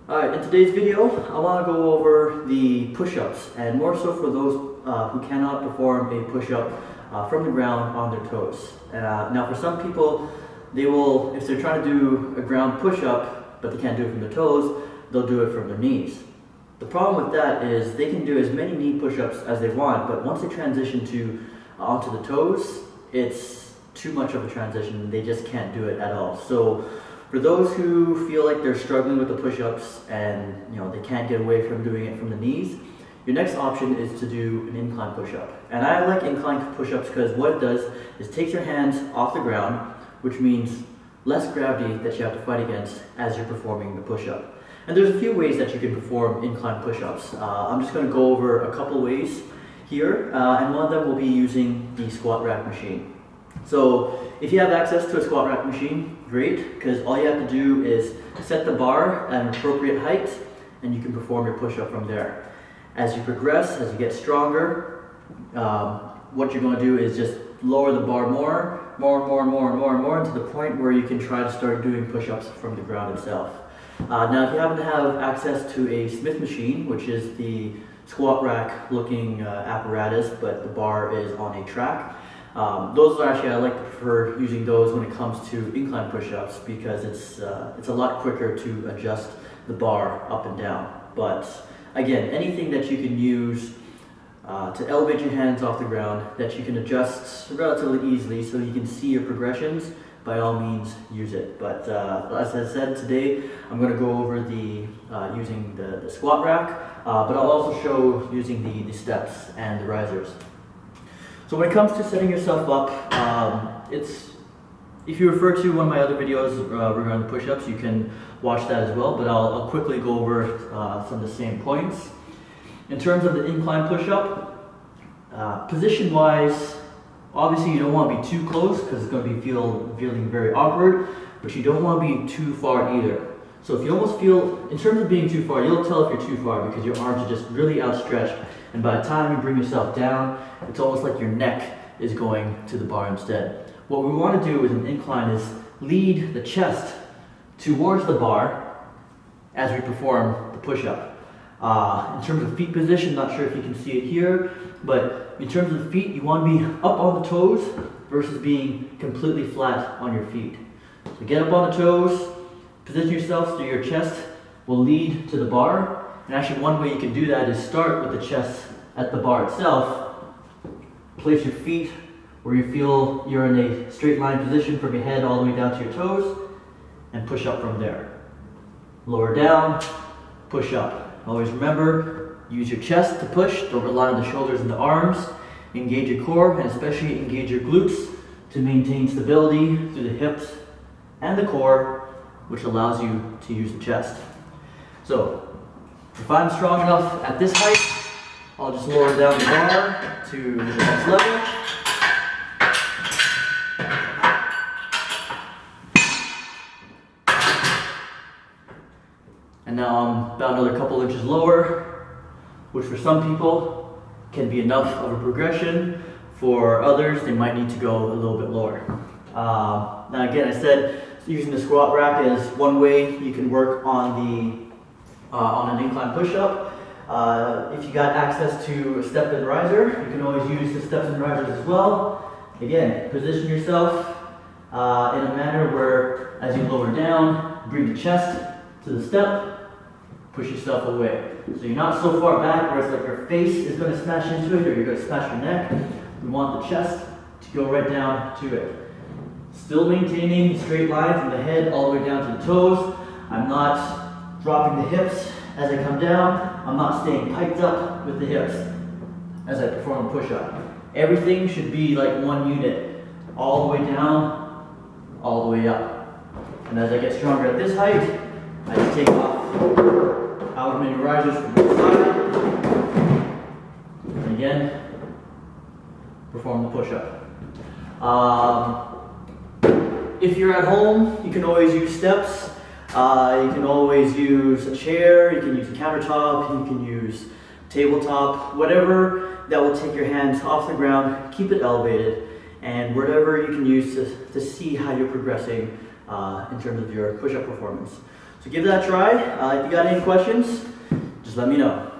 Alright, in today's video, I want to go over the push-ups, and more so for those who cannot perform a push-up from the ground on their toes. Now for some people, they will, if they're trying to do a ground push-up, but they can't do it from their toes, they'll do it from their knees. The problem with that is they can do as many knee push-ups as they want, but once they transition to onto the toes, it's too much of a transition. They just can't do it at all. So for those who feel like they're struggling with the push-ups and they can't get away from doing it from the knees, your next option is to do an incline push-up. And I like incline push-ups because what it does is takes your hands off the ground, which means less gravity that you have to fight against as you're performing the push-up. And there's a few ways that you can perform incline push-ups. I'm just going to go over a couple ways here, and one of them will be using the squat rack machine. So if you have access to a squat rack machine, great, because all you have to do is set the bar at an appropriate height and you can perform your push-up from there. As you progress, as you get stronger, what you're going to do is just lower the bar more to the point where you can try to start doing push-ups from the ground itself. Now if you happen to have access to a Smith machine, which is the squat rack looking apparatus, but the bar is on a track, those are actually, I like to prefer using those when it comes to incline push-ups because it's a lot quicker to adjust the bar up and down. But again, anything that you can use to elevate your hands off the ground that you can adjust relatively easily so you can see your progressions, by all means use it. But as I said, today I'm going to go over the using the squat rack, but I'll also show using the steps and the risers. So when it comes to setting yourself up, if you refer to one of my other videos regarding the push-ups, you can watch that as well, but I'll quickly go over some of the same points. In terms of the incline push-up, position-wise, obviously you don't want to be too close because it's going to be feeling very awkward, but you don't want to be too far either. So if you almost feel, in terms of being too far, you'll tell if you're too far because your arms are just really outstretched, and by the time you bring yourself down, it's almost like your neck is going to the bar instead. What we want to do with an incline is lead the chest towards the bar as we perform the push-up. In terms of feet position, not sure if you can see it here, but in terms of the feet, you want to be up on the toes versus being completely flat on your feet. So get up on the toes, position yourself so your chest will lead to the bar. And actually one way you can do that is start with the chest at the bar itself, place your feet where you feel you're in a straight line position from your head all the way down to your toes, and push up from there. Lower down, push up. Always remember, use your chest to push, don't rely on the shoulders and the arms. Engage your core, and especially engage your glutes to maintain stability through the hips and the core, which allows you to use the chest. So, if I'm strong enough at this height, I'll just lower down the bar to the next level. And now I'm about another couple inches lower, which for some people can be enough of a progression. For others, they might need to go a little bit lower. Now again, I said using the squat rack is one way you can work on an incline push-up. If you got access to a step and riser, you can always use the steps and risers as well. Again, position yourself in a manner where as you lower down, bring the chest to the step, push yourself away. So you're not so far back where it's like your face is going to smash into it or you're going to smash your neck. We want the chest to go right down to it. Still maintaining a straight line from the head all the way down to the toes. I'm not dropping the hips as I come down. I'm not staying piked up with the hips as I perform a push-up. Everything should be like one unit, all the way down, all the way up. And as I get stronger at this height, I just take off however many risers from the side, and again, perform the push-up. If you're at home, you can always use steps. You can always use a chair, you can use a countertop, you can use tabletop, whatever that will take your hands off the ground, keep it elevated, and whatever you can use to see how you're progressing in terms of your push-up performance. So give that a try. If you got any questions, just let me know.